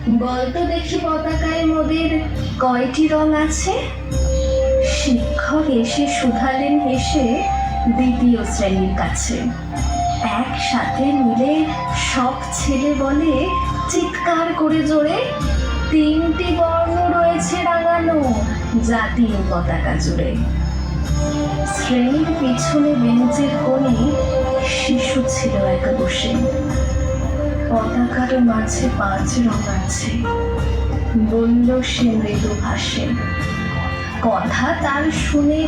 বলতো দেখি পতাকায় মোদের কয়টি রং আছে? শিক্ষক এসে শুধালেন হেসে দ্বিতীয় শ্রেণীর কাছে। একসাথে মিলে সব ছেলে বলে চিৎকার করে জোরে, তিনটি বর্ণ রয়েছে রাঙানো জাতীয় পতাকা জুড়ে। শ্রেণীর পিছনে বেঞ্চের কোণে শিশু ছিল এক বসে। পতাকার মাঝে 5 রং আছে, বলল সে মৃদু ভাষে। কথা তার শুনে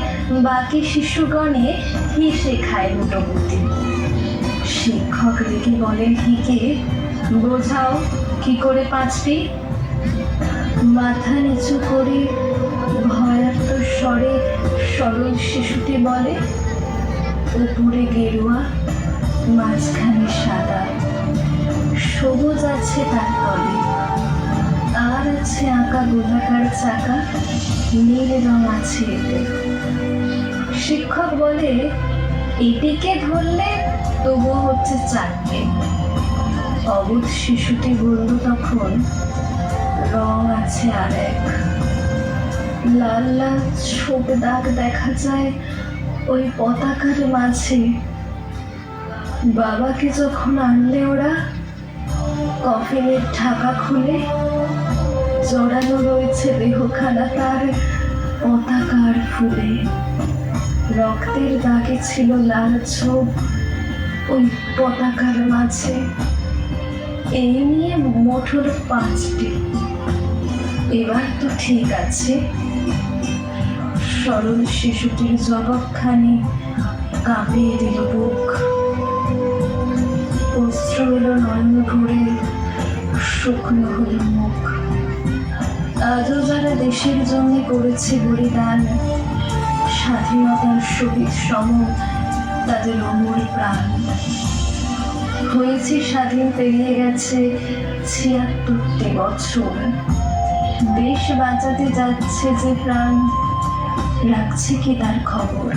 বাকি শিশুগণে হেসে খায় মোটামুটি। শিক্ষক রেগে বলেন হিকে, বোঝাও কি করে 5টি? মাথা নিচু করে ভয়ার্ত স্বরে সরল শিশুটি বলে, উপরে গেরুয়া, মাঝখানে সাদা, সবুজ আছে তার তলে, আর আছে আঁকা গোলাকার চাকা, নীল রং আছে এতে। শিক্ষক বলে, এটিকে ধরলে তবুও হচ্ছে 4টে। অবুধ শিশুটি বলল তখন, রং আছে আর এক। লাল লাল ছোপ দাগ দেখা যায় ওই পতাকার মাঝে। বাবাকে যখন আনলে ওরা, কফিনের ঢাকা খুলে জড়ানো রয়েছে দেহখানা তার পতাকার ফুলে। রক্তের দাগে ছিল লাল ছোপ ওই পতাকার মাঝে। এই নিয়ে মোট হলো 5টি। এবার তো ঠিক আছে। সরল শিশুটির জবাবখানি কাঁপিয়ে দিল বুক। অশ্রু এলো নয়ন ভরে, শুকনো হলো মুখ। আজও যারা দেশের জন্য করেছে বলিদান, স্বাধীনতার শহীদ সম তাদের অমর প্রাণ। হয়েছে স্বাধীন, পেরিয়ে গেছে 76টি বছর। দেশ বাঁচাতে যাচ্ছে যে প্রাণ, রাখছে কি তার খবর?